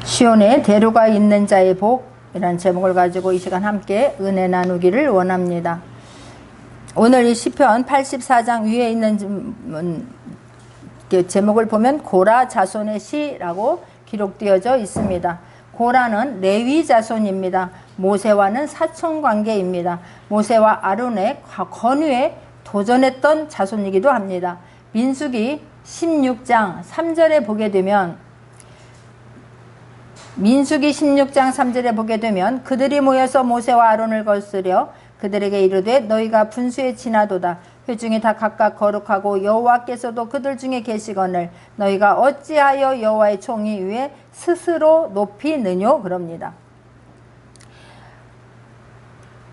시온에 대로가 있는 자의 복이라는 제목을 가지고 이 시간 함께 은혜 나누기를 원합니다. 오늘 이 시편 84장 위에 있는 제목을 보면 고라 자손의 시라고 기록되어져 있습니다. 고라는 레위 자손입니다. 모세와는 사촌관계입니다. 모세와 아론의 권위에 도전했던 자손이기도 합니다. 민수기 16장 3절에 보게 되면 그들이 모여서 모세와 아론을 거스려 그들에게 이르되 너희가 분수에 지나도다. 회중이 다 각각 거룩하고 여호와께서도 그들 중에 계시거늘 너희가 어찌하여 여호와의 총위 위에 스스로 높이느뇨 그럽니다.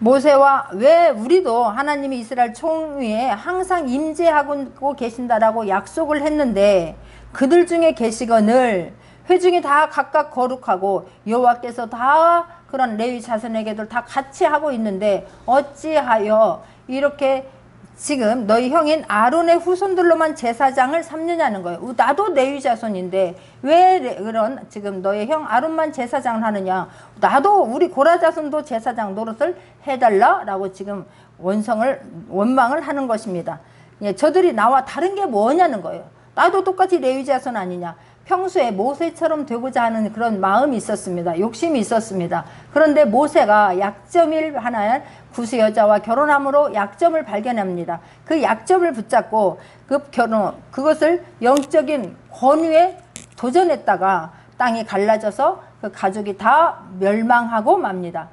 모세와 왜 우리도 하나님이 이스라엘 총위에 항상 임재하고 계신다라고 약속을 했는데 그들 중에 계시거늘 회중이 다 각각 거룩하고 여호와께서 다 그런 레위 자손에게도 다 같이 하고 있는데 어찌하여 이렇게 지금 너희 형인 아론의 후손들로만 제사장을 삼느냐는 거예요. 나도 레위 자손인데 왜 그런 지금 너희 형 아론만 제사장을 하느냐. 나도 우리 고라 자손도 제사장 노릇을 해달라라고 지금 원망을 하는 것입니다. 예, 저들이 나와 다른 게 뭐냐는 거예요. 나도 똑같이 레위 자손 아니냐. 평소에 모세처럼 되고자 하는 그런 마음이 있었습니다. 욕심이 있었습니다. 그런데 모세가 약점일 하나의 구스 여자와 결혼함으로 약점을 발견합니다. 그 약점을 붙잡고 그것을 영적인 권위에 도전했다가 땅이 갈라져서 그 가족이 다 멸망하고 맙니다.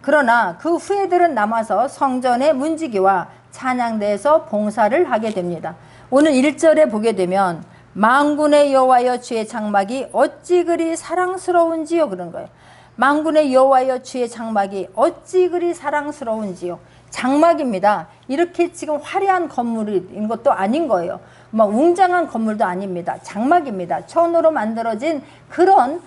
그러나 그 후예들은 남아서 성전의 문지기와 찬양대에서 봉사를 하게 됩니다. 오늘 1절에 보게 되면 만군의 여호와여 주의 장막이 어찌 그리 사랑스러운지요 그런 거예요. 만군의 여호와여 주의 장막이 어찌 그리 사랑스러운지요. 장막입니다. 이렇게 지금 화려한 건물인 것도 아닌 거예요. 막 웅장한 건물도 아닙니다. 장막입니다. 천으로 만들어진 그런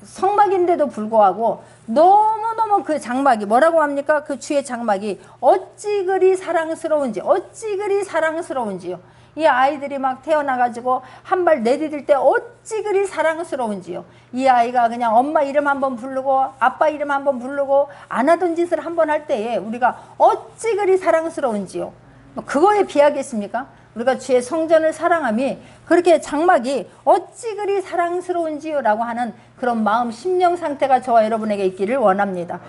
성막인데도 불구하고 너무너무 그 장막이 뭐라고 합니까? 그 주의 장막이 어찌 그리 사랑스러운지 어찌 그리 사랑스러운지요. 이 아이들이 막 태어나가지고 한 발 내디딜 때 어찌 그리 사랑스러운지요. 이 아이가 그냥 엄마 이름 한번 부르고 아빠 이름 한번 부르고 안 하던 짓을 한번 할 때에 우리가 어찌 그리 사랑스러운지요. 그거에 비하겠습니까? 우리가 주의 성전을 사랑함이 그렇게 장막이 어찌 그리 사랑스러운지요 라고 하는 그런 마음 심령 상태가 저와 여러분에게 있기를 원합니다.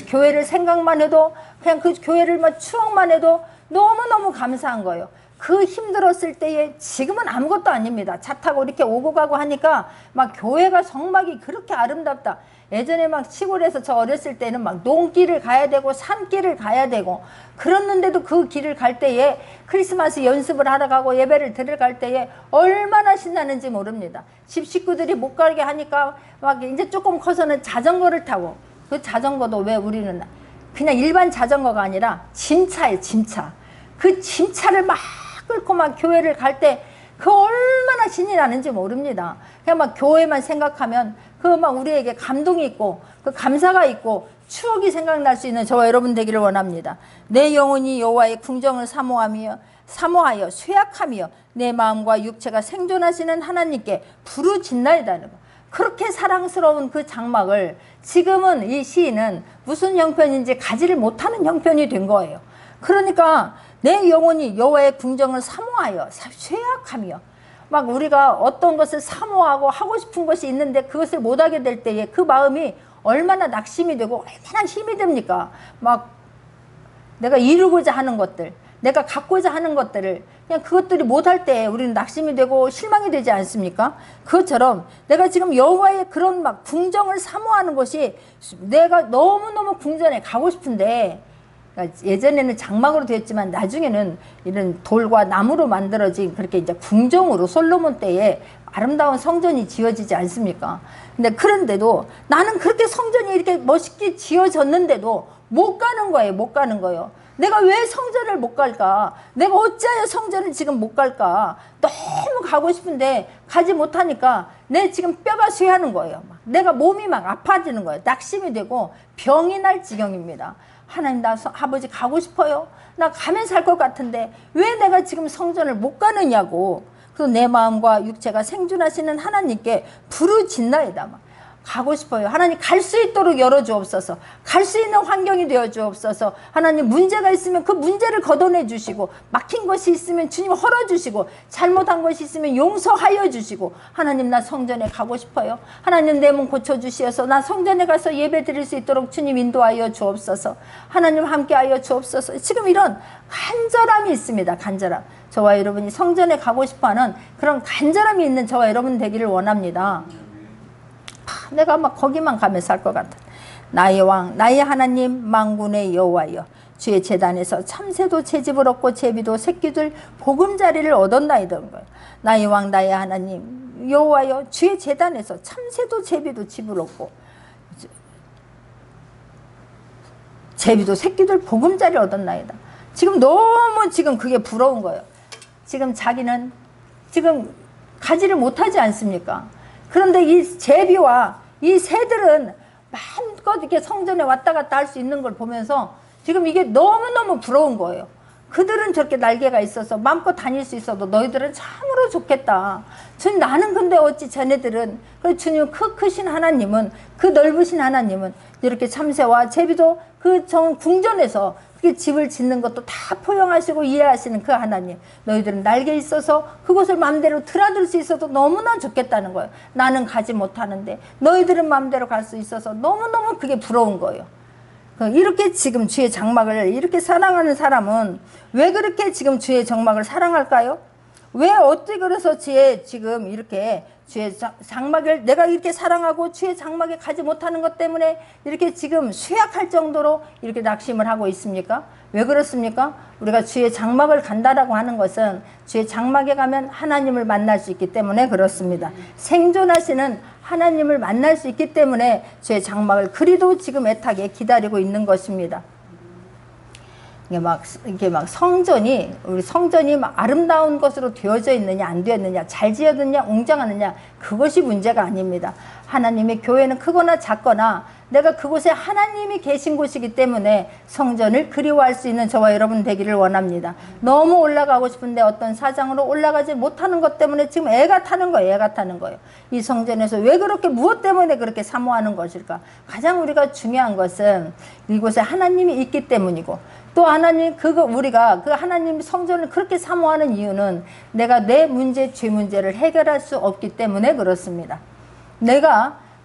교회를 생각만 해도 그냥 그 교회를 막 추억만 해도 너무너무 감사한 거예요. 그 힘들었을 때에 지금은 아무것도 아닙니다. 차 타고 이렇게 오고 가고 하니까 막 교회가 성막이 그렇게 아름답다. 예전에 막 시골에서 저 어렸을 때는 막 농길을 가야 되고 산길을 가야 되고 그랬는데도 그 길을 갈 때에 크리스마스 연습을 하러 가고 예배를 들으러 갈 때에 얼마나 신나는지 모릅니다. 집 식구들이 못 가게 하니까 막 이제 조금 커서는 자전거를 타고 그 자전거도 왜 우리는 그냥 일반 자전거가 아니라 짐차예요. 짐차. 그 짐차를 막 끌고 막 교회를 갈 때 그 얼마나 신이 나는지 모릅니다. 그냥 막 교회만 생각하면 그 막 우리에게 감동이 있고 그 감사가 있고 추억이 생각날 수 있는 저와 여러분 되기를 원합니다. 내 영혼이 여호와의 궁정을 사모하여 쇠약하며 내 마음과 육체가 생존하시는 하나님께 부르짖나이다는 거. 그렇게 사랑스러운 그 장막을 지금은 이 시인은 무슨 형편인지 가지를 못하는 형편이 된 거예요. 그러니까 내 영혼이 여호와의 궁정을 사모하여 쇠약하며 막 우리가 어떤 것을 사모하고 하고 싶은 것이 있는데 그것을 못하게 될 때에 그 마음이 얼마나 낙심이 되고 얼마나 힘이 됩니까? 막 내가 이루고자 하는 것들, 내가 갖고자 하는 것들을 그냥 그것들이 못할 때 우리는 낙심이 되고 실망이 되지 않습니까? 그것처럼 내가 지금 여호와의 그런 막 궁정을 사모하는 것이 내가 너무너무 궁전에 가고 싶은데 그러니까 예전에는 장막으로 되었지만 나중에는 이런 돌과 나무로 만들어진 그렇게 이제 궁정으로 솔로몬 때에 아름다운 성전이 지어지지 않습니까? 근데 그런데도 나는 그렇게 성전이 이렇게 멋있게 지어졌는데도 못 가는 거예요. 못 가는 거예요. 내가 왜 성전을 못 갈까? 내가 어찌하여 성전을 지금 못 갈까? 너무 가고 싶은데 가지 못하니까 내 지금 뼈가 쇠하는 거예요. 내가 몸이 막 아파지는 거예요. 낙심이 되고 병이 날 지경입니다. 하나님, 나 아버지 가고 싶어요. 나 가면 살 것 같은데 왜 내가 지금 성전을 못 가느냐고. 또 내 마음과 육체가 생존하시는 하나님께 부르짖나이다. 가고 싶어요. 하나님 갈 수 있도록 열어주옵소서. 갈 수 있는 환경이 되어주옵소서. 하나님 문제가 있으면 그 문제를 걷어내 주시고, 막힌 것이 있으면 주님 헐어주시고, 잘못한 것이 있으면 용서하여 주시고, 하나님 나 성전에 가고 싶어요. 하나님 내 몸 고쳐주시어서 나 성전에 가서 예배 드릴 수 있도록 주님 인도하여 주옵소서. 하나님 함께하여 주옵소서. 지금 이런 간절함이 있습니다. 간절함. 저와 여러분이 성전에 가고 싶어하는 그런 간절함이 있는 저와 여러분 되기를 원합니다. 내가 막 거기만 가면 살 것 같아. 나의 왕 나의 하나님 만군의 여호와여, 주의 제단에서 참새도 채집을 얻고 제비도 새끼들 보금자리를 얻었나이다. 나의 왕 나의 하나님 여호와여, 주의 제단에서 참새도 제비도 집을 얻고 제비도 새끼들 보금자리를 얻었나이다. 지금 너무 지금 그게 부러운 거예요. 지금 자기는 지금 가지를 못하지 않습니까? 그런데 이 제비와 이 새들은 마음껏 이렇게 성전에 왔다 갔다 할 수 있는 걸 보면서 지금 이게 너무너무 부러운 거예요. 그들은 저렇게 날개가 있어서 마음껏 다닐 수 있어도 너희들은 참으로 좋겠다. 주님 나는 근데 어찌 쟤네들은, 그래서 주님 크신 하나님은, 그 넓으신 하나님은 이렇게 참새와 제비도 그 궁전에서 그 집을 짓는 것도 다 포용하시고 이해하시는 그 하나님, 너희들은 날개 있어서 그곳을 마음대로 드나들 수 있어도 너무나 좋겠다는 거예요. 나는 가지 못하는데 너희들은 마음대로 갈 수 있어서 너무너무 그게 부러운 거예요. 이렇게 지금 주의 장막을 이렇게 사랑하는 사람은 왜 그렇게 지금 주의 장막을 사랑할까요? 왜 어떻게 그래서 지금 이렇게 주의 장막을 내가 이렇게 사랑하고 주의 장막에 가지 못하는 것 때문에 이렇게 지금 쇠약할 정도로 이렇게 낙심을 하고 있습니까? 왜 그렇습니까? 우리가 주의 장막을 간다라고 하는 것은 주의 장막에 가면 하나님을 만날 수 있기 때문에 그렇습니다. 생존하시는 하나님을 만날 수 있기 때문에 주의 장막을 그리도 지금 애타게 기다리고 있는 것입니다. 이게 막 우리 성전이 막 아름다운 것으로 되어져 있느냐, 안 되었느냐, 잘 지어졌느냐, 웅장하느냐, 그것이 문제가 아닙니다. 하나님의 교회는 크거나 작거나 내가 그곳에 하나님이 계신 곳이기 때문에 성전을 그리워할 수 있는 저와 여러분 되기를 원합니다. 너무 올라가고 싶은데 어떤 사정으로 올라가지 못하는 것 때문에 지금 애가 타는 거예요. 이 성전에서 왜 그렇게, 무엇 때문에 그렇게 사모하는 것일까? 가장 우리가 중요한 것은 이곳에 하나님이 있기 때문이고, 또 하나님 우리가 그 하나님 성전을 그렇게 사모하는 이유는 내가 내 문제, 죄 문제를 해결할 수 없기 때문에 그렇습니다.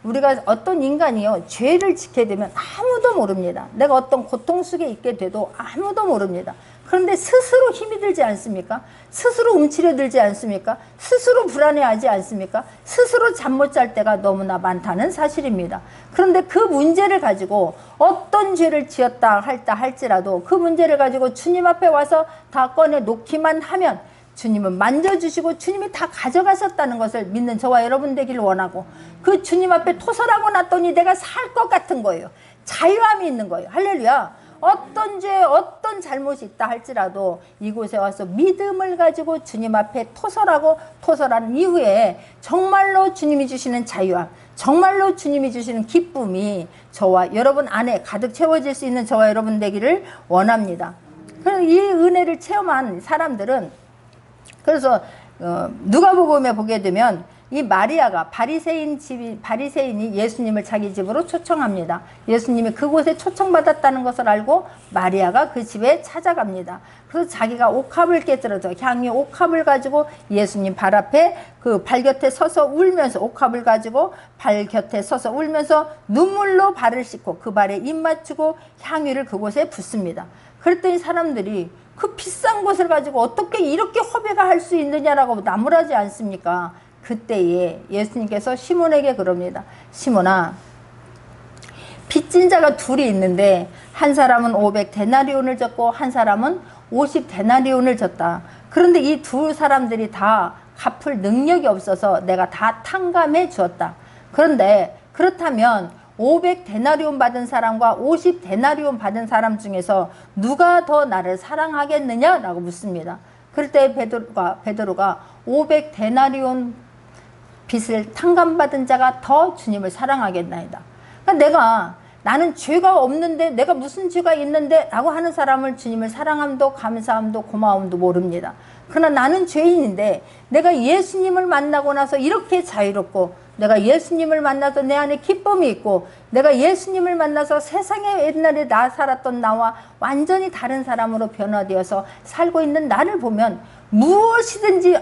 우리가 어떤 인간이요, 죄를 짓게 되면 아무도 모릅니다. 내가 어떤 고통 속에 있게 돼도 아무도 모릅니다. 그런데 스스로 힘이 들지 않습니까? 스스로 움츠려들지 않습니까? 스스로 불안해하지 않습니까? 스스로 잠 못 잘 때가 너무나 많다는 사실입니다. 그런데 그 문제를 가지고 어떤 죄를 지었다 할지라도 그 문제를 가지고 주님 앞에 와서 다 꺼내 놓기만 하면 주님은 만져주시고 주님이 다 가져가셨다는 것을 믿는 저와 여러분 되기를 원하고, 그 주님 앞에 토설하고 났더니 내가 살 것 같은 거예요. 자유함이 있는 거예요. 할렐루야. 어떤 죄, 어떤 잘못이 있다 할지라도 이곳에 와서 믿음을 가지고 주님 앞에 토설하는 이후에 정말로 주님이 주시는 자유함, 정말로 주님이 주시는 기쁨이 저와 여러분 안에 가득 채워질 수 있는 저와 여러분 되기를 원합니다. 이 은혜를 체험한 사람들은, 그래서 누가복음에 보게 되면 이 마리아가 바리새인이 예수님을 자기 집으로 초청합니다. 예수님이 그곳에 초청받았다는 것을 알고 마리아가 그 집에 찾아갑니다. 그래서 자기가 옥합을 깨뜨려서 향유 옥합을 가지고 예수님 발 앞에 그 발 곁에 서서 울면서, 옥합을 가지고 발 곁에 서서 울면서 눈물로 발을 씻고 그 발에 입 맞추고 향유를 그곳에 붓습니다. 그랬더니 사람들이 그 비싼 것을 가지고 어떻게 이렇게 허배가 할 수 있느냐라고 나무라지 않습니까? 그때에 예수님께서 시몬에게 그럽니다. 시몬아, 빚진 자가 둘이 있는데 한 사람은 500데나리온을 졌고 한 사람은 50데나리온을 졌다. 그런데 이 두 사람들이 다 갚을 능력이 없어서 내가 다 탕감해 주었다. 그런데 그렇다면 500데나리온 받은 사람과 50데나리온 받은 사람 중에서 누가 더 나를 사랑하겠느냐라고 묻습니다. 그럴 때 베드로가 500데나리온 빚을 탕감받은 자가 더 주님을 사랑하겠나이다. 그러니까 나는 죄가 없는데, 내가 무슨 죄가 있는데 라고 하는 사람을 주님을 사랑함도 감사함도 고마움도 모릅니다. 그러나 나는 죄인인데 내가 예수님을 만나고 나서 이렇게 자유롭고, 내가 예수님을 만나서 내 안에 기쁨이 있고, 내가 예수님을 만나서 세상에 옛날에 나 살았던 나와 완전히 다른 사람으로 변화되어서 살고 있는 나를 보면 무엇이든지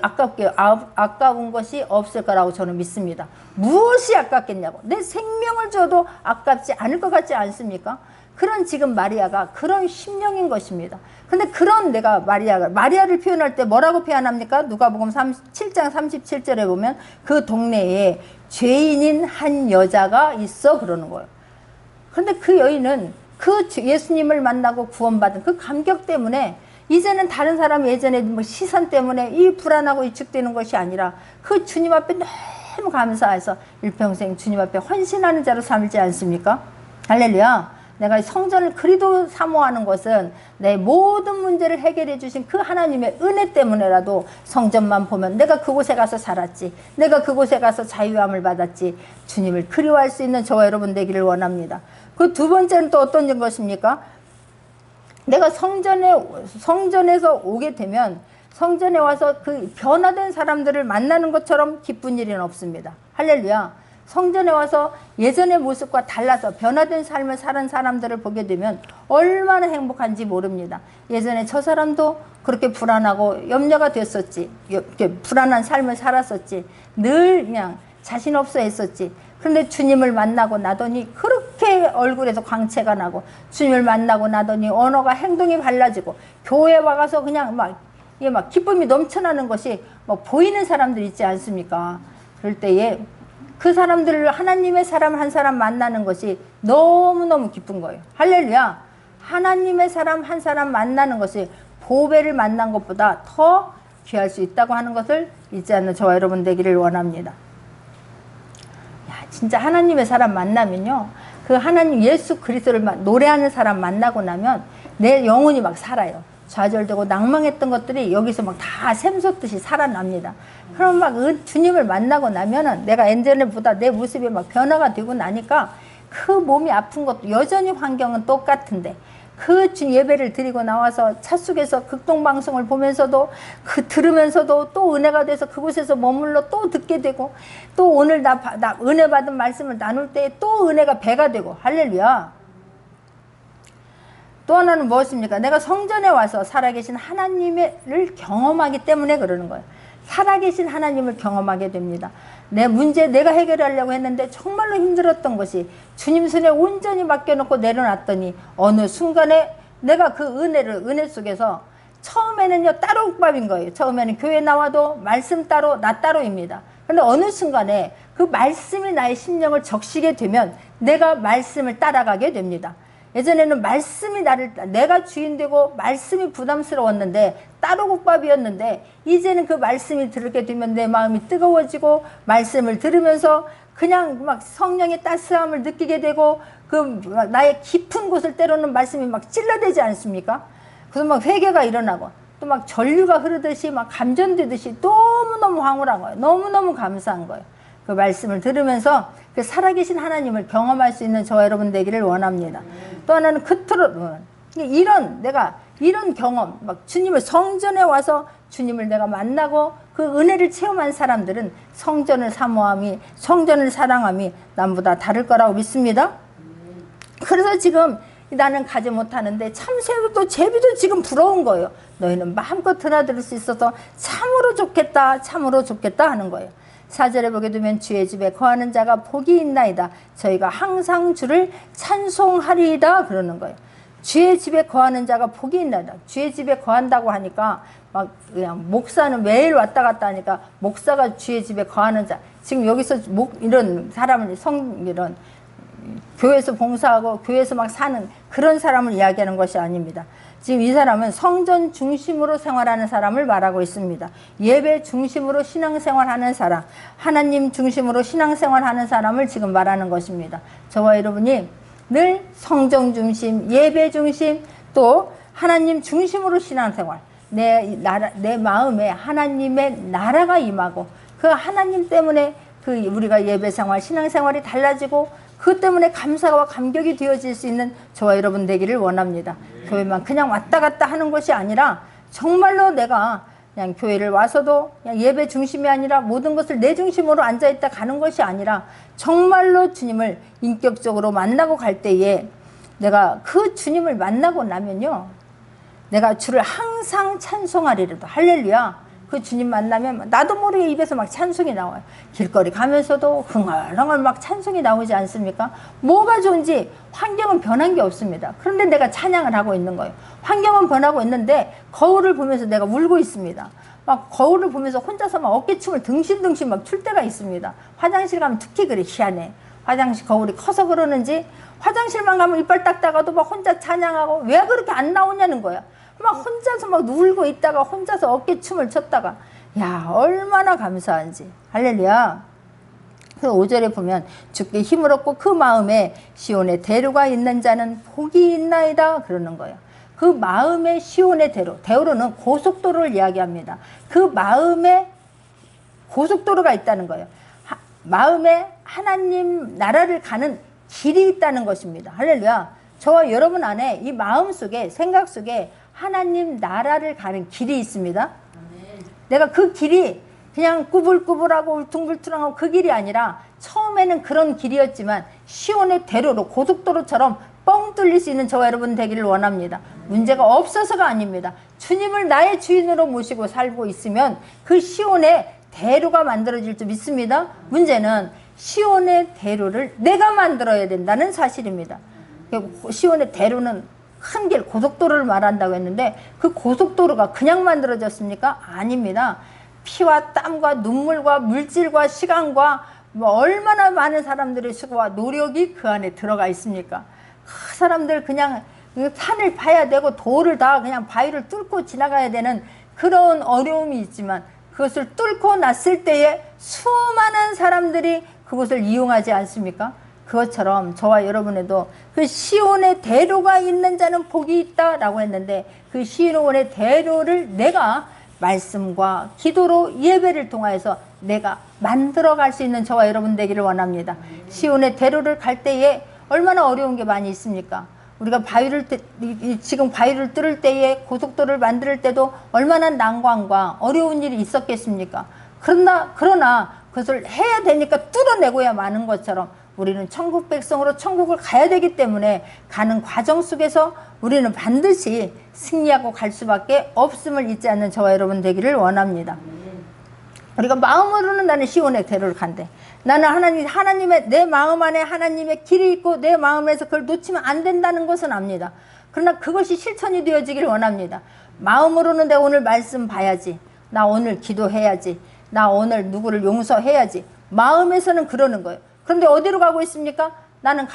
아까운 것이 없을 거라고 저는 믿습니다. 무엇이 아깝겠냐고. 내 생명을 줘도 아깝지 않을 것 같지 않습니까? 그런 지금 마리아가 그런 심령인 것입니다. 근데 그런 내가 마리아를 표현할 때 뭐라고 표현합니까? 누가복음 7장 37절에 보면 그 동네에 죄인인 한 여자가 있어 그러는 거예요. 근데 그 여인은 그 예수님을 만나고 구원받은 그 감격 때문에 이제는 다른 사람 예전에 뭐 시선 때문에 이 불안하고 위축되는 것이 아니라 그 주님 앞에 너무 감사해서 일평생 주님 앞에 헌신하는 자로 삼지 않습니까? 할렐루야. 내가 성전을 그리도 사모하는 것은 내 모든 문제를 해결해 주신 그 하나님의 은혜 때문에라도 성전만 보면 내가 그곳에 가서 살았지, 내가 그곳에 가서 자유함을 받았지, 주님을 그리워할 수 있는 저와 여러분 되기를 원합니다. 그 두 번째는 또 어떤 것입니까? 내가 성전에서 오게 되면 성전에 와서 그 변화된 사람들을 만나는 것처럼 기쁜 일은 없습니다. 할렐루야. 성전에 와서 예전의 모습과 달라서 변화된 삶을 사는 사람들을 보게 되면 얼마나 행복한지 모릅니다. 예전에 저 사람도 그렇게 불안하고 염려가 됐었지, 이렇게 불안한 삶을 살았었지, 늘 그냥 자신 없어 했었지. 그런데 주님을 만나고 나더니 그렇게 얼굴에서 광채가 나고, 주님을 만나고 나더니 언어가 행동이 달라지고, 교회 와가서 그냥 이게 막 기쁨이 넘쳐나는 것이 막 보이는 사람들 있지 않습니까? 그럴 때에 그 사람들을 하나님의 사람 한 사람 만나는 것이 너무너무 기쁜 거예요. 할렐루야. 하나님의 사람 한 사람 만나는 것이 보배를 만난 것보다 더 귀할 수 있다고 하는 것을 잊지 않는 저와 여러분 되기를 원합니다. 야, 진짜 하나님의 사람 만나면요, 그 하나님 예수 그리스도를 노래하는 사람 만나고 나면 내 영혼이 막 살아요. 좌절되고 낭망했던 것들이 여기서 막 다 샘솟듯이 살아납니다. 그럼 막 주님을 만나고 나면은 내가 예전보다 내 모습이 막 변화가 되고 나니까 그 몸이 아픈 것도 여전히 환경은 똑같은데 그 예배를 드리고 나와서 차 속에서 극동방송을 보면서도 들으면서도 또 은혜가 돼서 그곳에서 머물러 또 듣게 되고, 또 오늘 나 은혜 받은 말씀을 나눌 때 또 은혜가 배가 되고. 할렐루야. 또 하나는 무엇입니까? 내가 성전에 와서 살아계신 하나님을 경험하기 때문에 그러는 거예요. 살아계신 하나님을 경험하게 됩니다. 내 문제 내가 해결하려고 했는데 정말로 힘들었던 것이 주님 손에 온전히 맡겨놓고 내려놨더니 어느 순간에 내가 그 은혜 속에서, 처음에는요 따로국밥인 거예요. 처음에는 교회 나와도 말씀 따로 나 따로입니다. 그런데 어느 순간에 그 말씀이 나의 심령을 적시게 되면 내가 말씀을 따라가게 됩니다. 예전에는 말씀이 내가 주인되고 말씀이 부담스러웠는데 따로국밥이었는데, 이제는 그 말씀이 들게 되면 내 마음이 뜨거워지고 말씀을 들으면서 그냥 막 성령의 따스함을 느끼게 되고, 그 나의 깊은 곳을 때로는 말씀이 막 찔러대지 않습니까? 그래서 막 회개가 일어나고 또 막 전류가 흐르듯이 막 감전되듯이 너무너무 황홀한 거예요. 너무너무 감사한 거예요. 그 말씀을 들으면서 그 살아계신 하나님을 경험할 수 있는 저와 여러분 되기를 원합니다. 또 하나는 끝으로 내가 이런 경험, 막 주님을 성전에 와서 주님을 내가 만나고 그 은혜를 체험한 사람들은 성전을 사모함이, 성전을 사랑함이 남보다 다를 거라고 믿습니다. 그래서 지금 나는 가지 못하는데 참새도 제비도 지금 부러운 거예요. 너희는 마음껏 드나들 수 있어서 참으로 좋겠다, 참으로 좋겠다 하는 거예요. 4절에 보게 되면 주의 집에 거하는 자가 복이 있나이다. 저희가 항상 주를 찬송하리이다 그러는 거예요. 주의 집에 거하는 자가 복이 있나이다. 주의 집에 거한다고 하니까 막 그냥 목사는 매일 왔다 갔다 하니까 목사가 주의 집에 거하는 자. 지금 여기서 이런 사람을 이런 교회에서 봉사하고 교회에서 막 사는 그런 사람을 이야기하는 것이 아닙니다. 지금 이 사람은 성전 중심으로 생활하는 사람을 말하고 있습니다. 예배 중심으로 신앙생활하는 사람, 하나님 중심으로 신앙생활하는 사람을 지금 말하는 것입니다. 저와 여러분이 늘 성전 중심, 예배 중심, 또 하나님 중심으로 신앙생활, 내 마음에 하나님의 나라가 임하고 그 하나님 때문에 우리가 예배생활, 신앙생활이 달라지고 그 때문에 감사와 감격이 되어질 수 있는 저와 여러분 되기를 원합니다. 교회만 그냥 왔다 갔다 하는 것이 아니라 정말로 내가 그냥 교회를 와서도 그냥 예배 중심이 아니라 모든 것을 내 중심으로 앉아있다 가는 것이 아니라 정말로 주님을 인격적으로 만나고 갈 때에 내가 그 주님을 만나고 나면요, 내가 주를 항상 찬송하리로다. 할렐루야. 그 주님 만나면 나도 모르게 입에서 막 찬송이 나와요. 길거리 가면서도 흥얼흥얼 막 찬송이 나오지 않습니까? 뭐가 좋은지 환경은 변한 게 없습니다. 그런데 내가 찬양을 하고 있는 거예요. 환경은 변하고 있는데 거울을 보면서 내가 울고 있습니다. 막 거울을 보면서 혼자서 막 어깨춤을 등신등신 막 출 때가 있습니다. 화장실 가면 특히 그래. 희한해. 화장실 거울이 커서 그러는지 화장실만 가면 이빨 닦다가도 막 혼자 찬양하고 왜 그렇게 안 나오냐는 거야. 막 혼자서 막 울고 있다가 혼자서 어깨춤을 췄다가, 야, 얼마나 감사한지. 할렐루야. 그 5절에 보면 주께 힘을 얻고 그 마음에 시온의 대로가 있는 자는 복이 있나이다 그러는 거예요. 그 마음에 시온의 대로, 대로는 고속도로를 이야기합니다. 그 마음에 고속도로가 있다는 거예요. 마음에 하나님 나라를 가는 길이 있다는 것입니다. 할렐루야. 저와 여러분 안에 이 마음 속에, 생각 속에 하나님 나라를 가는 길이 있습니다. 내가 그 길이 그냥 꾸불꾸불하고 울퉁불퉁하고 그 길이 아니라 처음에는 그런 길이었지만 시온의 대로로 고속도로처럼 뻥 뚫릴 수 있는 저와 여러분 되기를 원합니다. 문제가 없어서가 아닙니다. 주님을 나의 주인으로 모시고 살고 있으면 그 시온의 대로가 만들어질 줄 믿습니다. 문제는 시온의 대로를 내가 만들어야 된다는 사실입니다. 시온의 대로는 큰 길, 고속도로를 말한다고 했는데 그 고속도로가 그냥 만들어졌습니까? 아닙니다. 피와 땀과 눈물과 물질과 시간과 뭐 얼마나 많은 사람들의 수고와 노력이 그 안에 들어가 있습니까? 그 사람들 그냥 산을 파야 되고 돌을 다 그냥 바위를 뚫고 지나가야 되는 그런 어려움이 있지만 그것을 뚫고 났을 때에 수많은 사람들이 그것을 이용하지 않습니까? 그것처럼 저와 여러분에도 그 시온의 대로가 있는 자는 복이 있다라고 했는데 그 시온의 대로를 내가 말씀과 기도로 예배를 통하여서 내가 만들어갈 수 있는 저와 여러분 되기를 원합니다. 시온의 대로를 갈 때에 얼마나 어려운 게 많이 있습니까? 우리가 지금 바위를 뚫을 때에 고속도로를 만들 때도 얼마나 난관과 어려운 일이 있었겠습니까? 그러나 그것을 해야 되니까 뚫어내고야 마는 것처럼 우리는 천국 백성으로 천국을 가야 되기 때문에 가는 과정 속에서 우리는 반드시 승리하고 갈 수밖에 없음을 잊지 않는 저와 여러분 되기를 원합니다. 우리가 마음으로는 나는 시온의 대로를 간대. 나는 하나님의 내 마음 안에 하나님의 길이 있고 내 마음에서 그걸 놓치면 안 된다는 것은 압니다. 그러나 그것이 실천이 되어지기를 원합니다. 마음으로는 내가 오늘 말씀 봐야지. 나 오늘 기도해야지. 나 오늘 누구를 용서해야지. 마음에서는 그러는 거예요. 그런데 어디로 가고 있습니까? 나는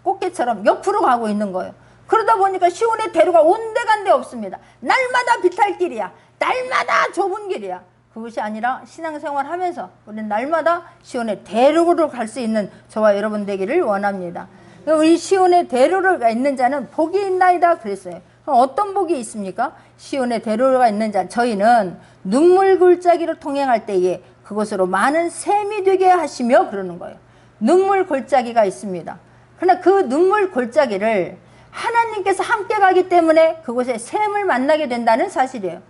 꽃게처럼 옆으로 가고 있는 거예요. 그러다 보니까 시온의 대로가 온데간데 없습니다. 날마다 비탈길이야. 날마다 좁은 길이야. 그것이 아니라 신앙생활 하면서 우리는 날마다 시온의 대로로 갈 수 있는 저와 여러분 되기를 원합니다. 우리 시온의 대로가 있는 자는 복이 있나이다 그랬어요. 그럼 어떤 복이 있습니까? 시온의 대로가 있는 자, 저희는 눈물 골짜기로 통행할 때에 그것으로 많은 샘이 되게 하시며 그러는 거예요. 눈물 골짜기가 있습니다. 그러나 그 눈물 골짜기를 하나님께서 함께 가기 때문에 그곳에 샘을 만나게 된다는 사실이에요.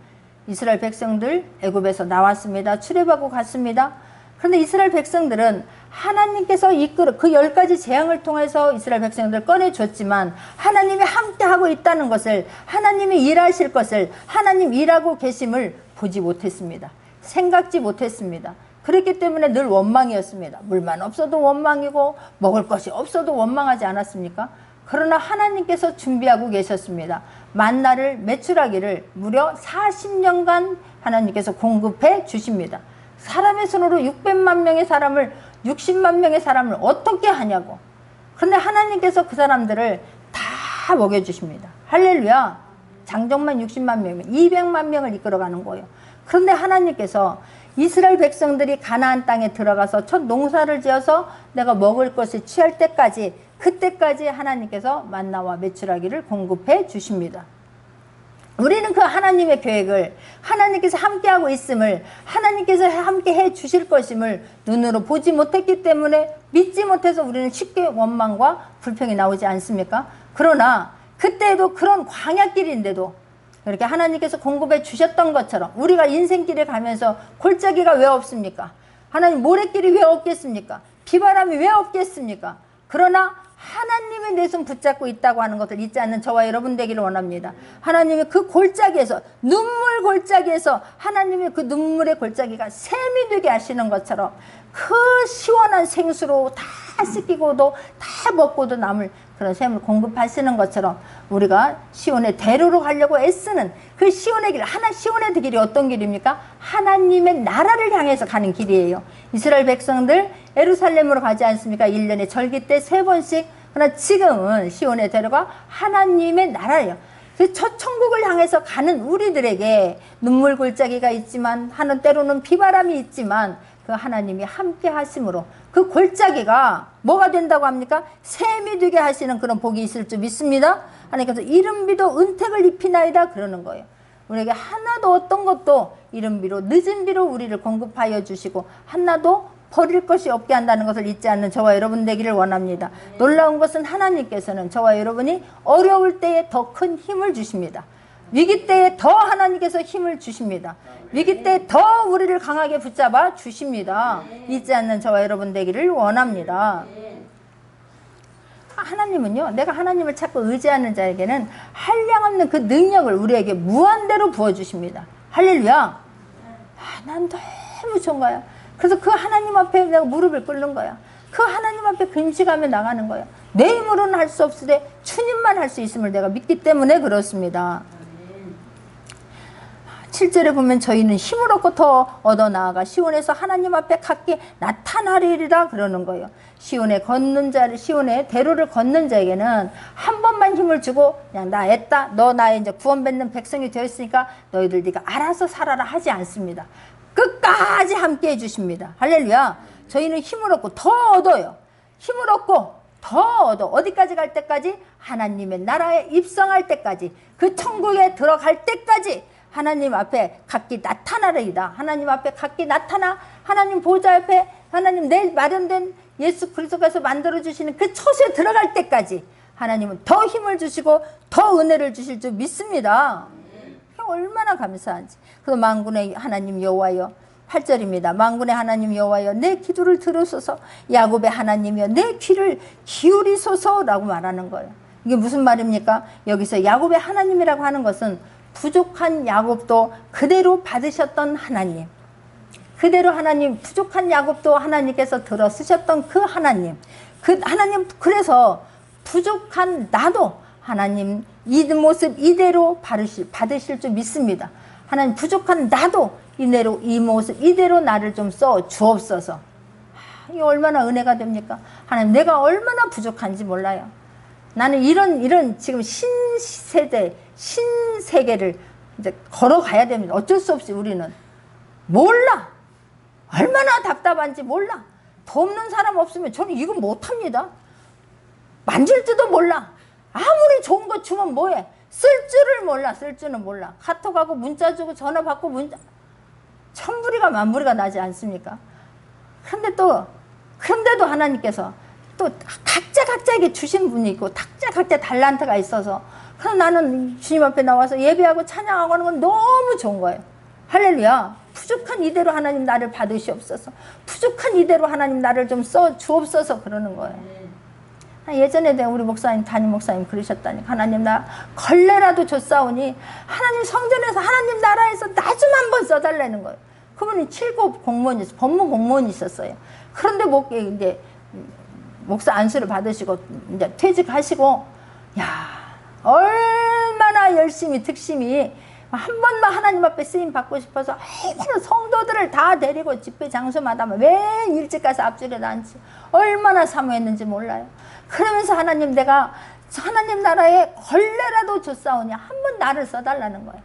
이스라엘 백성들 애굽에서 나왔습니다. 출애굽하고 갔습니다. 그런데 이스라엘 백성들은 하나님께서 이끌어 그 10가지 재앙을 통해서 이스라엘 백성들을 꺼내줬지만 하나님이 함께하고 있다는 것을, 하나님이 일하실 것을, 하나님 일하고 계심을 보지 못했습니다. 생각지 못했습니다. 그렇기 때문에 늘 원망이었습니다. 물만 없어도 원망이고 먹을 것이 없어도 원망하지 않았습니까? 그러나 하나님께서 준비하고 계셨습니다. 만나를 매출하기를 무려 40년간 하나님께서 공급해 주십니다. 사람의 손으로 600만 명의 사람을, 60만 명의 사람을 어떻게 하냐고. 그런데 하나님께서 그 사람들을 다 먹여주십니다. 할렐루야. 장정만 60만 명이면 200만 명을 이끌어가는 거예요. 그런데 하나님께서 이스라엘 백성들이 가나안 땅에 들어가서 첫 농사를 지어서 내가 먹을 것을 취할 때까지, 그때까지 하나님께서 만나와 메추라기를 공급해 주십니다. 우리는 그 하나님의 계획을, 하나님께서 함께하고 있음을, 하나님께서 함께 해 주실 것임을 눈으로 보지 못했기 때문에 믿지 못해서 우리는 쉽게 원망과 불평이 나오지 않습니까? 그러나 그때도 그런 광야길인데도 그렇게 하나님께서 공급해 주셨던 것처럼 우리가 인생길에 가면서 골짜기가 왜 없습니까? 하나님 모래길이 왜 없겠습니까? 비바람이 왜 없겠습니까? 그러나 하나님의 내 손 붙잡고 있다고 하는 것을 잊지 않는 저와 여러분 되기를 원합니다. 하나님이 그 골짜기에서, 눈물 골짜기에서 하나님의 그 눈물의 골짜기가 샘이 되게 하시는 것처럼 그 시원한 생수로 다 씻기고도 다 먹고도 남을 그런 샘을 공급하시는 것처럼 우리가 시온의 대로로 가려고 애쓰는 그 시온의 길, 시온의 길이 어떤 길입니까? 하나님의 나라를 향해서 가는 길이에요. 이스라엘 백성들 예루살렘으로 가지 않습니까? 1년에 절기 때 3번씩. 그러나 지금은 시온의 대로가 하나님의 나라예요. 저 천국을 향해서 가는 우리들에게 눈물 골짜기가 있지만, 때로는 비바람이 있지만 그 하나님이 함께 하심으로 그 골짜기가 뭐가 된다고 합니까? 샘이 되게 하시는 그런 복이 있을 줄 믿습니다. 하나님께서 이른비도 은택을 입히나이다 그러는 거예요. 우리에게 하나도 어떤 것도 이른 비로 늦은 비로 우리를 공급하여 주시고 하나도 버릴 것이 없게 한다는 것을 잊지 않는 저와 여러분 되기를 원합니다. 놀라운 것은 하나님께서는 저와 여러분이 어려울 때에 더 큰 힘을 주십니다. 위기 때에 더 하나님께서 힘을 주십니다. 위기 때에 더 우리를 강하게 붙잡아 주십니다. 잊지 않는 저와 여러분 되기를 원합니다. 하나님은요, 내가 하나님을 찾고 의지하는 자에게는 한량없는 그 능력을 우리에게 무한대로 부어주십니다. 할렐루야. 난 너무 좋은 거야. 그래서 그 하나님 앞에 내가 무릎을 꿇는 거야. 그 하나님 앞에 금식하며 나가는 거야. 내 힘으로는 할 수 없으되 주님만 할 수 있음을 내가 믿기 때문에 그렇습니다. 7절에 보면 저희는 힘을 얻고 더 얻어 나아가 시온에서 하나님 앞에 각기 나타나리라 그러는 거예요. 시온의 대로를 걷는 자에게는 한 번만 힘을 주고 그냥 나 애다, 너 나의 이제 구원받는 백성이 되었으니까 너희들 네가 알아서 살아라 하지 않습니다. 끝까지 함께 해주십니다. 할렐루야. 저희는 힘을 얻고 더 얻어요. 힘을 얻고 더 얻어. 어디까지 갈 때까지? 하나님의 나라에 입성할 때까지, 그 천국에 들어갈 때까지 하나님 앞에 각기 나타나리이다. 하나님 앞에 각기 나타나 하나님 보좌 앞에 하나님 내 마련된 예수 그리스도께서 만들어주시는 그 처소에 들어갈 때까지 하나님은 더 힘을 주시고 더 은혜를 주실 줄 믿습니다. 얼마나 감사한지. 그래서 만군의 하나님 여호와여, 8절입니다. 만군의 하나님 여호와여 내 기도를 들으소서, 야곱의 하나님이여 내 귀를 기울이소서라고 말하는 거예요. 이게 무슨 말입니까? 여기서 야곱의 하나님이라고 하는 것은 부족한 야곱도 그대로 받으셨던 하나님, 그대로 하나님, 부족한 야곱도 하나님께서 들어 쓰셨던 그 하나님, 그 하나님, 그래서 부족한 나도 하나님 이 모습 이대로 받으실 줄 믿습니다. 하나님 부족한 나도 이 모습 이대로 나를 좀 써 주옵소서. 이게 얼마나 은혜가 됩니까? 하나님 내가 얼마나 부족한지 몰라요. 나는 이런 지금 신세대 신세계를 이제 걸어가야 됩니다. 어쩔 수 없이 우리는 몰라. 얼마나 답답한지 몰라. 돕는 사람 없으면 저는 이거 못합니다. 만질지도 몰라. 아무리 좋은 거 주면 뭐해? 쓸 줄을 몰라. 쓸 줄은 몰라. 카톡하고 문자 주고 전화 받고 천부리가 만부리가 나지 않습니까? 그런데도 하나님께서 또 각자에게 주신 분이 있고 각자 달란트가 있어서, 그래서 나는 주님 앞에 나와서 예배하고 찬양하고 하는 건 너무 좋은 거예요. 할렐루야. 부족한 이대로 하나님 나를 받으시옵소서. 부족한 이대로 하나님 나를 좀 써 주옵소서 그러는 거예요. 예전에 우리 목사님, 담임 목사님 그러셨다니까. 하나님 나 걸레라도 줬사오니 하나님 성전에서 하나님 나라에서 나 좀 한번 써달라는 거예요. 그분이 7급 공무원이 있어요. 법무 공무원이 있었어요. 그런데 이제 목사 안수를 받으시고 이제 퇴직하시고, 야 얼마나 열심히 특심히 한 번만 하나님 앞에 쓰임 받고 싶어서 성도들을 다 데리고 집회 장소마다 왜 일찍 가서 앞줄에 앉지, 얼마나 사모했는지 몰라요. 그러면서 하나님 내가 하나님 나라에 걸레라도 줬사오니 한 번 나를 써달라는 거예요.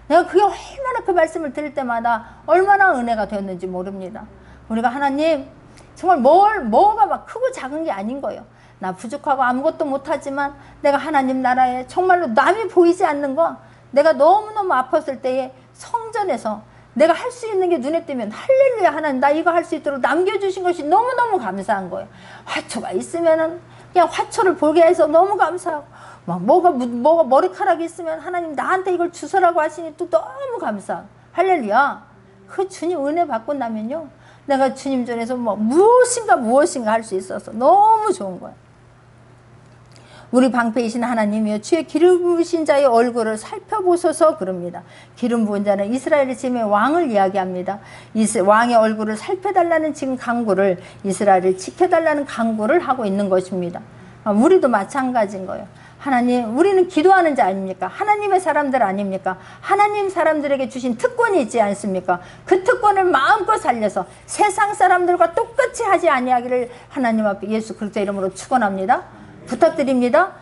내가 그게 얼마나 그 말씀을 들을 때마다 얼마나 은혜가 되었는지 모릅니다. 우리가 하나님 정말 뭐가 막 크고 작은 게 아닌 거예요. 나 부족하고 아무것도 못하지만 내가 하나님 나라에 정말로 남이 보이지 않는 거, 내가 너무너무 아팠을 때에 성전에서 내가 할 수 있는 게 눈에 띄면 할렐루야 하나님 나 이거 할 수 있도록 남겨주신 것이 너무너무 감사한 거예요. 화초가 있으면은 그냥 화초를 보게 해서 너무 감사하고, 막 뭐가 머리카락이 있으면 하나님 나한테 이걸 주소라고 하시니 또 너무 감사. 할렐루야. 그 주님 은혜 받고 나면요, 내가 주님 전에서 뭐 무엇인가 할 수 있어서 너무 좋은 거예요. 우리 방패이신 하나님이여 주의 기름 부으신 자의 얼굴을 살펴보소서 그럽니다. 기름 부은 자는 이스라엘의 짐의 왕을 이야기합니다. 왕의 얼굴을 살펴달라는 지금 강구를, 이스라엘을 지켜달라는 강구를 하고 있는 것입니다. 우리도 마찬가지인 거예요. 하나님, 우리는 기도하는 자 아닙니까? 하나님의 사람들 아닙니까? 하나님 사람들에게 주신 특권이 있지 않습니까? 그 특권을 마음껏 살려서 세상 사람들과 똑같이 하지 아니하기를 하나님 앞에 예수 그리스도 이름으로 축원합니다. 부탁드립니다.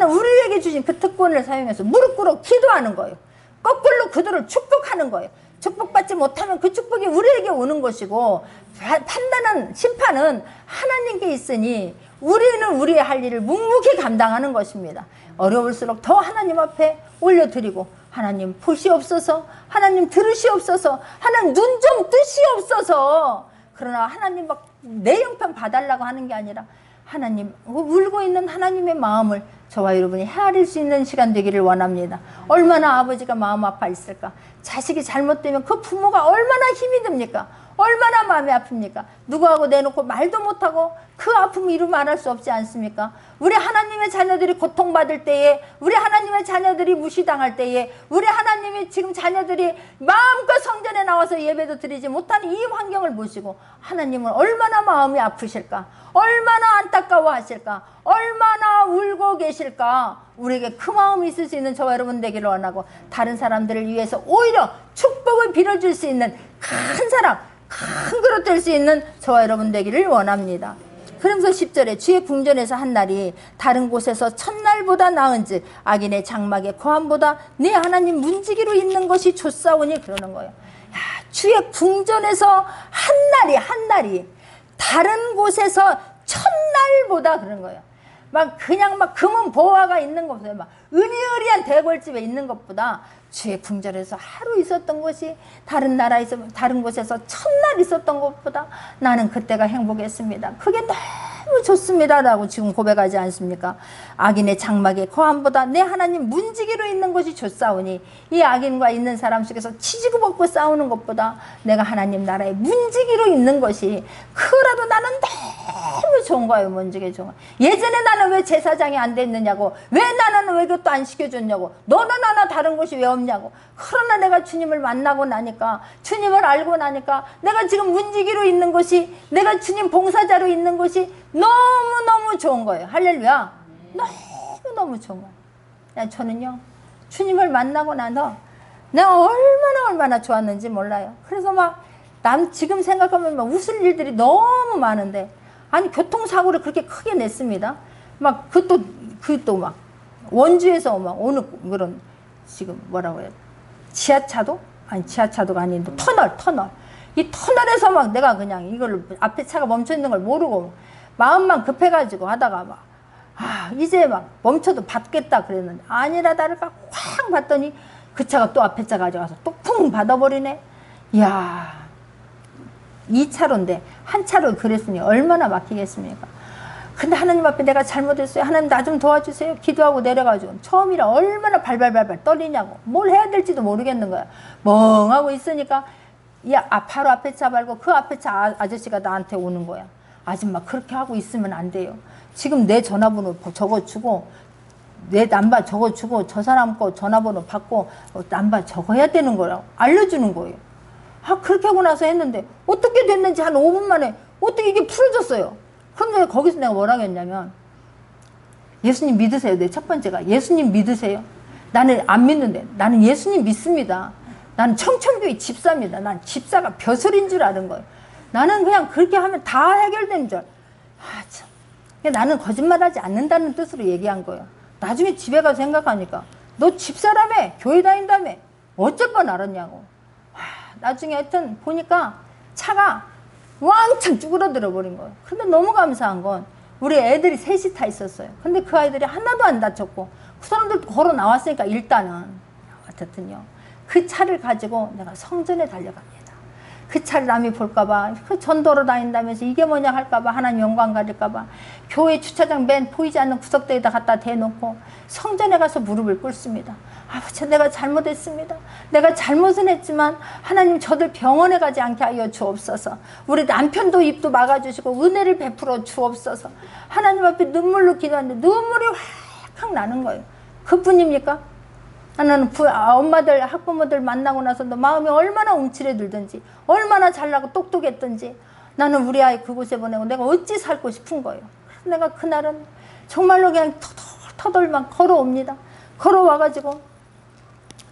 우리에게 주신 그 특권을 사용해서 무릎 꿇어 기도하는 거예요. 거꾸로 그들을 축복하는 거예요. 축복받지 못하면 그 축복이 우리에게 오는 것이고, 판단은, 심판은 하나님께 있으니 우리는 우리의 할 일을 묵묵히 감당하는 것입니다. 어려울수록 더 하나님 앞에 올려드리고, 하나님 보시옵소서, 하나님 들으시옵소서, 하나님 눈 좀 뜨시옵소서. 그러나 하나님 막 내 형편 봐달라고 하는 게 아니라, 하나님, 울고 있는 하나님의 마음을 저와 여러분이 헤아릴 수 있는 시간 되기를 원합니다. 얼마나 아버지가 마음 아파 있을까? 자식이 잘못되면 그 부모가 얼마나 힘이 듭니까? 얼마나 마음이 아픕니까? 누구하고 내놓고 말도 못하고 그 아픔을 이루 말할 수 없지 않습니까? 우리 하나님의 자녀들이 고통받을 때에, 우리 하나님의 자녀들이 무시당할 때에, 우리 하나님의 지금 자녀들이 마음껏 성전에 나와서 예배도 드리지 못하는 이 환경을 보시고 하나님은 얼마나 마음이 아프실까? 얼마나 안타까워하실까? 얼마나 울고 계실까? 우리에게 그 마음이 있을 수 있는 저와 여러분 되기를 원하고, 다른 사람들을 위해서 오히려 축복을 빌어줄 수 있는 큰 사람, 큰 그릇 될 수 있는 저와 여러분 되기를 원합니다. 그러면서 10절에 주의 궁전에서 한 날이 다른 곳에서 첫날보다 나은즉 악인의 장막의 거함보다 네 하나님 문지기로 있는 것이 좋사오니 그러는 거예요. 야, 주의 궁전에서 한 날이 다른 곳에서 첫날보다 그런 거예요. 그냥 금은 보화가 있는 것보다, 으리으리한 대궐집에 있는 것보다 주의 궁전에서 하루 있었던 것이 다른 나라에서, 다른 곳에서 첫날 있었던 것보다 나는 그때가 행복했습니다. 그게 너무 좋습니다 라고 지금 고백하지 않습니까? 악인의 장막의 거함보다 내 하나님 문지기로 있는 것이 좋사오니, 이 악인과 있는 사람 속에서 치지고 벗고 싸우는 것보다 내가 하나님 나라의 문지기로 있는 것이, 그거라도 나는 너무 좋은 거예요. 문지기 좋은 거예요. 예전에 나는 왜 제사장이 안 됐느냐고, 왜 나는 왜 이것도 안 시켜줬냐고, 너는 하나 다른 곳이 왜 없냐고. 그러나 내가 주님을 만나고 나니까, 주님을 알고 나니까 내가 지금 문지기로 있는 것이, 내가 주님 봉사자로 있는 것이 너무너무 좋은 거예요. 할렐루야. 너무너무 좋은 거예요. 저는요, 주님을 만나고 나서 내가 얼마나 좋았는지 몰라요. 그래서 지금 생각하면 웃을 일들이 너무 많은데, 아니 교통사고를 그렇게 크게 냈습니다. 그것도 원주에서 오는 그런, 지금 뭐라고 해요? 지하차도? 아니 지하차도가 아닌데 터널. 이 터널에서 내가 그냥 이걸 앞에 차가 멈춰 있는 걸 모르고 마음만 급해가지고 하다가 이제 멈춰도 받겠다 그랬는데, 아니라 다를까 확 봤더니 그 차가 또 앞에 차 가져가서 또 쿵 받아버리네. 이야, 2차로인데 한 차로 그랬으니 얼마나 막히겠습니까? 근데 하나님 앞에 내가 잘못했어요. 하나님 나 좀 도와주세요. 기도하고 내려가지고 처음이라 얼마나 발발발발 떨리냐고, 뭘 해야 될지도 모르겠는 거야. 멍하고 있으니까 바로 앞에 차 말고 그 앞에 차 아저씨가 나한테 오는 거야. 아줌마 그렇게 하고 있으면 안 돼요. 지금 내 전화번호 적어주고, 내 남바 적어주고, 저 사람 거 전화번호 받고 남바 적어야 되는 거라고 알려주는 거예요. 그렇게 하고 나서 했는데 어떻게 됐는지 한 5분 만에 어떻게 이게 풀어졌어요. 그런데 거기서 내가 뭐라고 했냐면, 예수님 믿으세요. 내 첫 번째가 예수님 믿으세요. 나는 안 믿는데 나는 예수님 믿습니다. 나는 청천교회 집사입니다. 난 집사가 벼슬인 줄 아는 거예요. 나는 그냥 그렇게 하면 다 해결되는 줄. 참. 나는 거짓말하지 않는다는 뜻으로 얘기한 거예요. 나중에 집에 가서 생각하니까, 너 집사라며, 교회 다닌다며, 어쩔 뻔 알았냐고. 나중에 하여튼 보니까 차가 왕창 쭈그러들어 버린 거예요. 근데 너무 감사한 건 우리 애들이 셋이 타 있었어요. 근데 그 아이들이 하나도 안 다쳤고, 그 사람들도 걸어 나왔으니까 일단은 어쨌든요, 그 차를 가지고 내가 성전에 달려갑니다. 그 차를 남이 볼까봐, 그 전도로 다닌다면서 이게 뭐냐 할까봐, 하나님 영광 가질까봐 교회 주차장 맨 보이지 않는 구석대에다 갖다 대놓고 성전에 가서 무릎을 꿇습니다. 아버지, 내가 잘못했습니다. 내가 잘못은 했지만 하나님 저들 병원에 가지 않게 하여 주옵소서. 우리 남편도 입도 막아주시고 은혜를 베풀어 주옵소서. 하나님 앞에 눈물로 기도하는데 눈물이 확 나는 거예요. 그뿐입니까? 나는 엄마들, 학부모들 만나고 나서도 마음이 얼마나 움츠러들든지, 얼마나 잘나고 똑똑했든지 나는 우리 아이 그곳에 보내고 내가 어찌 살고 싶은 거예요. 내가 그날은 정말로 그냥 터덜만 걸어옵니다. 걸어와가지고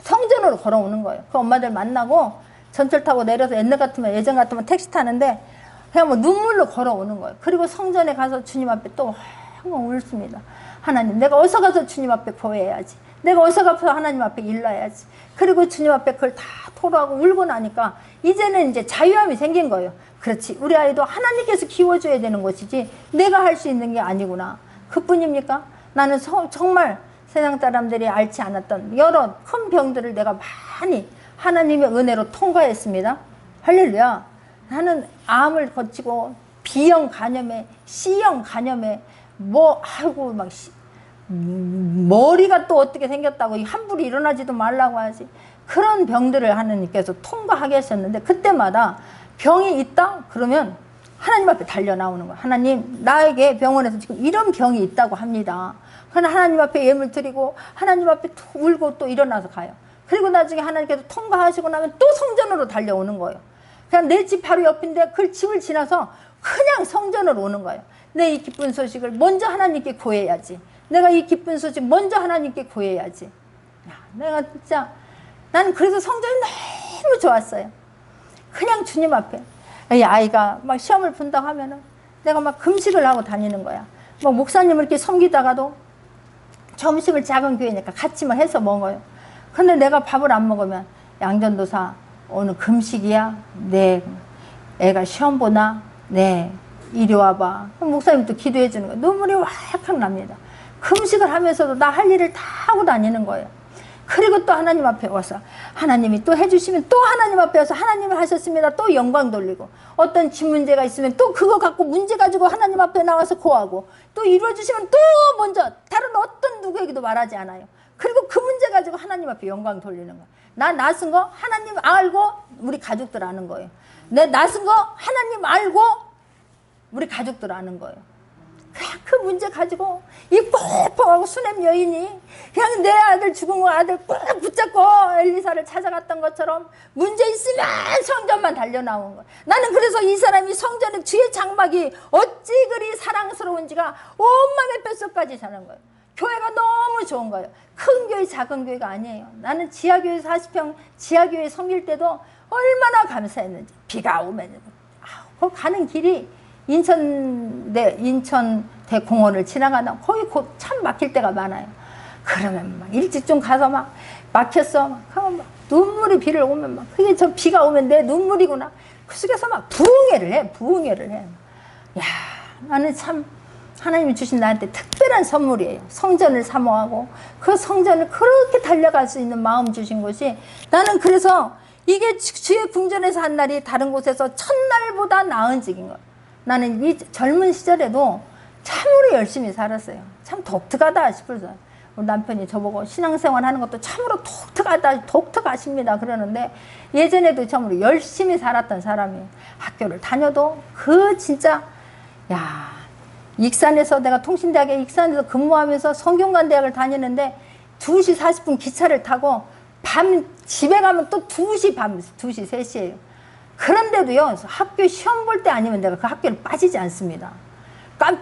성전으로 걸어오는 거예요. 그 엄마들 만나고 전철 타고 내려서 예전 같으면 택시 타는데 그냥 뭐 눈물로 걸어오는 거예요. 그리고 성전에 가서 주님 앞에 또 울습니다. 하나님, 내가 어서 가서 주님 앞에 고해야지. 내가 어서 가서 하나님 앞에 일러야지. 그리고 주님 앞에 그걸 다 토로하고 울고 나니까 이제는 이제 자유함이 생긴 거예요. 그렇지, 우리 아이도 하나님께서 키워줘야 되는 것이지 내가 할 수 있는 게 아니구나. 그뿐입니까? 나는 정말 세상 사람들이 앓지 않았던 여러 큰 병들을 내가 많이 하나님의 은혜로 통과했습니다. 할렐루야. 나는 암을 거치고 B형 간염에 C형 간염에 아이고 막 머리가 또 어떻게 생겼다고 함부로 일어나지도 말라고 하지. 그런 병들을 하나님께서 통과하게 하셨는데 그때마다 병이 있다? 그러면 하나님 앞에 달려 나오는 거야. 하나님, 나에게 병원에서 지금 이런 병이 있다고 합니다. 그러나 하나님 앞에 예물 드리고 하나님 앞에 울고 또 일어나서 가요. 그리고 나중에 하나님께서 통과하시고 나면 또 성전으로 달려오는 거예요. 그냥 내 집 바로 옆인데 그 집을 지나서 그냥 성전으로 오는 거예요. 내 이 기쁜 소식을 먼저 하나님께 고해야지. 내가 이 기쁜 소식 먼저 하나님께 고해야지. 내가 진짜 나는 그래서 성전이 너무 좋았어요. 그냥 주님 앞에 이 아이가 막 시험을 본다고 하면은 내가 막 금식을 하고 다니는 거야. 뭐 목사님을 이렇게 섬기다가도 점심을 작은 교회니까 같이 막 해서 먹어요. 근데 내가 밥을 안 먹으면 양전도사 오늘 금식이야? 네. 애가 시험 보나? 네. 이리 와봐. 그럼 목사님도 기도해 주는 거예요. 눈물이 확 납니다. 금식을 하면서도 나 할 일을 다 하고 다니는 거예요. 그리고 또 하나님 앞에 와서 하나님이 또 해주시면 또 하나님 앞에 와서 하나님이 하셨습니다. 또 영광 돌리고 어떤 집 문제가 있으면 또 그거 갖고 문제 가지고 하나님 앞에 나와서 고하고 또 이루어주시면 또 먼저 다른 어떤 누구에게도 말하지 않아요. 그리고 그 문제 가지고 하나님 앞에 영광 돌리는 거예요. 나 낯선 거 하나님 알고 우리 가족들 아는 거예요. 내 낯선 거 하나님 알고 우리 가족들 아는 거예요. 그냥 그 문제 가지고 입 뻥뻥하고 수냄 여인이 그냥 내 아들 죽은 거 아들 꼭 붙잡고 엘리사를 찾아갔던 것처럼 문제 있으면 성전만 달려 나온 거야. 나는 그래서 이 사람이 성전의 주의 장막이 어찌 그리 사랑스러운지가 온 맘의 뼛속까지 자는 거예요. 교회가 너무 좋은 거예요. 큰 교회 작은 교회가 아니에요. 나는 지하교회 40평 지하교회 섬길 때도 얼마나 감사했는지. 비가 오면 그 가는 길이 인천대공원을 지나가다 거의 곧 참 막힐 때가 많아요. 그러면 막 일찍 좀 가서 막 막혔어. 막 하면 막 눈물이 비를 오면 막 그게 저 비가 오면 내 눈물이구나. 그 속에서 막 부흥회를 해. 야, 나는 참 하나님이 주신 나한테 특별한 선물이에요. 성전을 사모하고 그 성전을 그렇게 달려갈 수 있는 마음 주신 것이 나는 그래서 이게 주의 궁전에서 한 날이 다른 곳에서 첫날보다 나은 직인 거예요. 나는 이 젊은 시절에도 참으로 열심히 살았어요. 참 독특하다 싶어서 우리 남편이 저보고 신앙생활 하는 것도 참으로 독특하십니다 그러는데 예전에도 참으로 열심히 살았던 사람이에요. 학교를 다녀도 그 진짜 익산에서 내가 통신대학에 익산에서 근무하면서 성균관대학을 다니는데 2시 40분 기차를 타고 밤 집에 가면 또 2시 3시예요. 그런데도요, 학교 시험 볼 때 아니면 내가 그 학교를 빠지지 않습니다. 다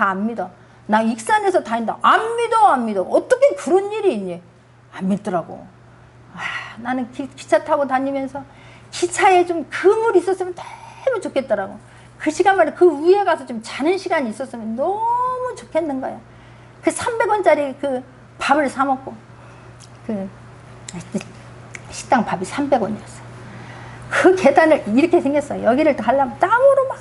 안 믿어. 나 익산에서 다닌다. 안 믿어. 어떻게 그런 일이 있니? 안 믿더라고. 나는 기차 타고 다니면서 기차에 좀 그물이 있었으면 너무 좋겠더라고. 그 시간만에 그 위에 가서 좀 자는 시간이 있었으면 너무 좋겠는 거야. 그 300원짜리 그 밥을 사 먹고, 그 식당 밥이 300원이었어. 그 계단을 이렇게 생겼어요. 여기를 가려면 땀으로 막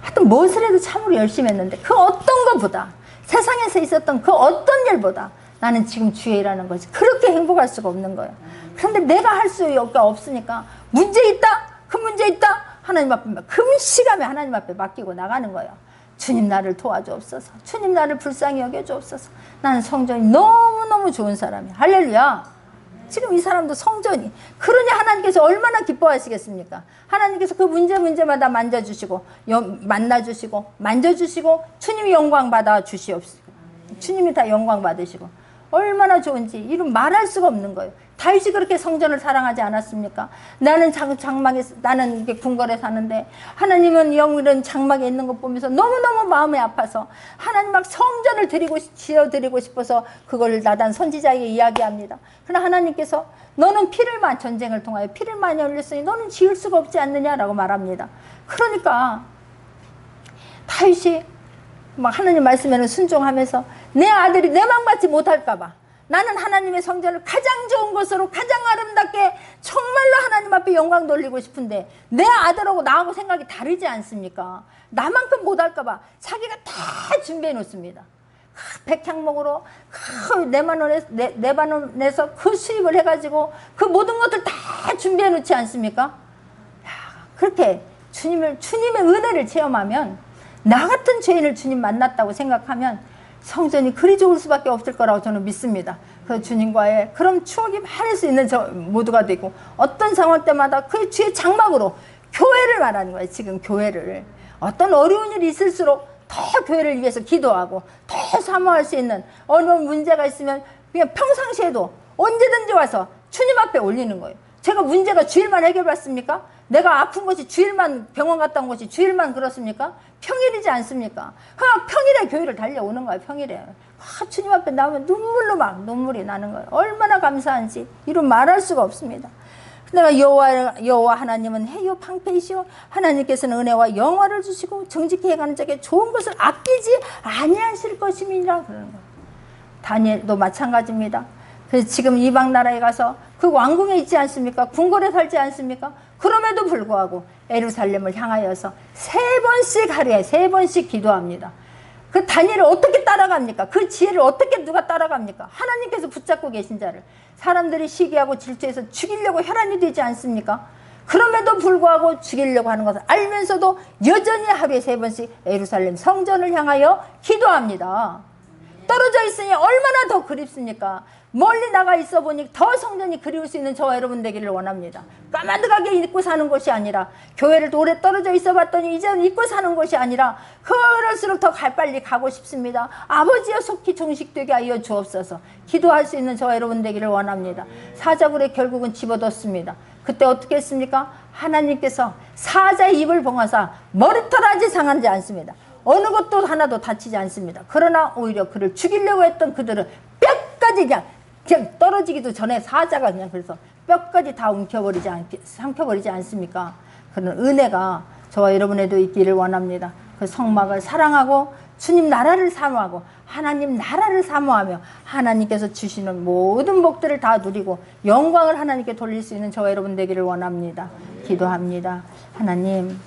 하여튼 무엇을 해도 참으로 열심히 했는데 그 어떤 것보다 세상에서 있었던 그 어떤 일보다 나는 지금 주의 일하는 것이 그렇게 행복할 수가 없는 거예요. 그런데 내가 할 수가 없으니까 문제 있다, 그 문제 있다, 하나님 앞에 금시감에 하나님 앞에 맡기고 나가는 거예요. 주님 나를 도와주옵소서. 주님 나를 불쌍히 여겨주옵소서. 나는 성전이 너무너무 좋은 사람이야. 할렐루야. 지금 이 사람도 성전이, 그러니 하나님께서 얼마나 기뻐하시겠습니까? 하나님께서 그 문제마다 만져주시고 만나주시고 만져주시고 주님이 영광 받아 주시옵시고, 주님이 다 영광 받으시고, 얼마나 좋은지 이런 말할 수가 없는 거예요. 다윗이 그렇게 성전을 사랑하지 않았습니까? 나는 장막에, 나는 이렇게 궁궐에 사는데 하나님은 이런 장막에 있는 것 보면서 너무너무 마음이 아파서 하나님 막 성전을 지어드리고 싶어서 그걸 나단 선지자에게 이야기합니다. 그러나 하나님께서 너는 전쟁을 통하여 피를 많이 흘렸으니 너는 지을 수가 없지 않느냐라고 말합니다. 그러니까 다윗이 막 하나님 말씀에는 순종하면서 내 아들이 내 맘 받지 못할까 봐 나는 하나님의 성전을 가장 좋은 것으로 가장 아름답게 정말로 하나님 앞에 영광 돌리고 싶은데 내 아들하고 나하고 생각이 다르지 않습니까? 나만큼 못할까 봐 자기가 다 준비해 놓습니다. 백향목으로 내만원에서 그 수입을 해가지고 그 모든 것들 다 준비해 놓지 않습니까? 그렇게 주님의 은혜를 체험하면, 나 같은 죄인을 주님 만났다고 생각하면 성전이 그리 좋을 수밖에 없을 거라고 저는 믿습니다. 그 주님과의 그런 추억이 많을 수 있는 모두가 되고, 어떤 상황 때마다 그 주의 장막으로 교회를 말하는 거예요. 지금 교회를, 어떤 어려운 일이 있을수록 더 교회를 위해서 기도하고 더 사모할 수 있는, 어느 문제가 있으면 그냥 평상시에도 언제든지 와서 주님 앞에 올리는 거예요. 제가 문제가 주일만 해결받습니까? 내가 아픈 것이 주일만, 병원 갔다 온 것이 주일만 그렇습니까? 평일이지 않습니까? 그냥 평일에 교회를 달려오는 거예요. 평일에 주님 앞에 나오면 눈물이 나는 거예요. 얼마나 감사한지 이런 말할 수가 없습니다. 내가 여호와 하나님은 해요 방패이시오. 하나님께서는 은혜와 영화를 주시고 정직히 해가는 자에게 좋은 것을 아끼지 아니하실 것임이라 그러는 거예요. 다니엘도 마찬가지입니다. 그래서 지금 이방 나라에 가서 그 왕궁에 있지 않습니까? 궁궐에 살지 않습니까? 그럼에도 불구하고 예루살렘을 향하여서 하루에 세 번씩 기도합니다. 그 다니엘을 어떻게 따라갑니까? 그 지혜를 어떻게 누가 따라갑니까? 하나님께서 붙잡고 계신 자를 사람들이 시기하고 질투해서 죽이려고 혈안이 되지 않습니까? 그럼에도 불구하고 죽이려고 하는 것을 알면서도 여전히 하루에 3번씩 예루살렘 성전을 향하여 기도합니다. 떨어져 있으니 얼마나 더 그립습니까? 멀리 나가 있어 보니 더 성전이 그리울 수 있는 저와 여러분 되기를 원합니다. 까마득하게 잊고 사는 것이 아니라, 교회를 오래 떨어져 있어 봤더니 이제는 잊고 사는 것이 아니라 그럴수록 더 빨리 가고 싶습니다. 아버지여 속히 종식되게 하여 주옵소서. 기도할 수 있는 저와 여러분 되기를 원합니다. 사자굴에 결국은 집어넣습니다. 그때 어떻게 했습니까? 하나님께서 사자의 입을 봉하사 머리털아지 상하지 않습니다. 어느 것도 하나도 다치지 않습니다. 그러나 오히려 그를 죽이려고 했던 그들은 뼈까지 그냥 떨어지기도 전에 사자가 그냥 그래서 뼈까지 다 삼켜버리지 않습니까? 그런 은혜가 저와 여러분에도 있기를 원합니다. 그 성막을 사랑하고 주님 나라를 사모하고 하나님 나라를 사모하며 하나님께서 주시는 모든 복들을 다 누리고 영광을 하나님께 돌릴 수 있는 저와 여러분 되기를 원합니다. 기도합니다. 하나님,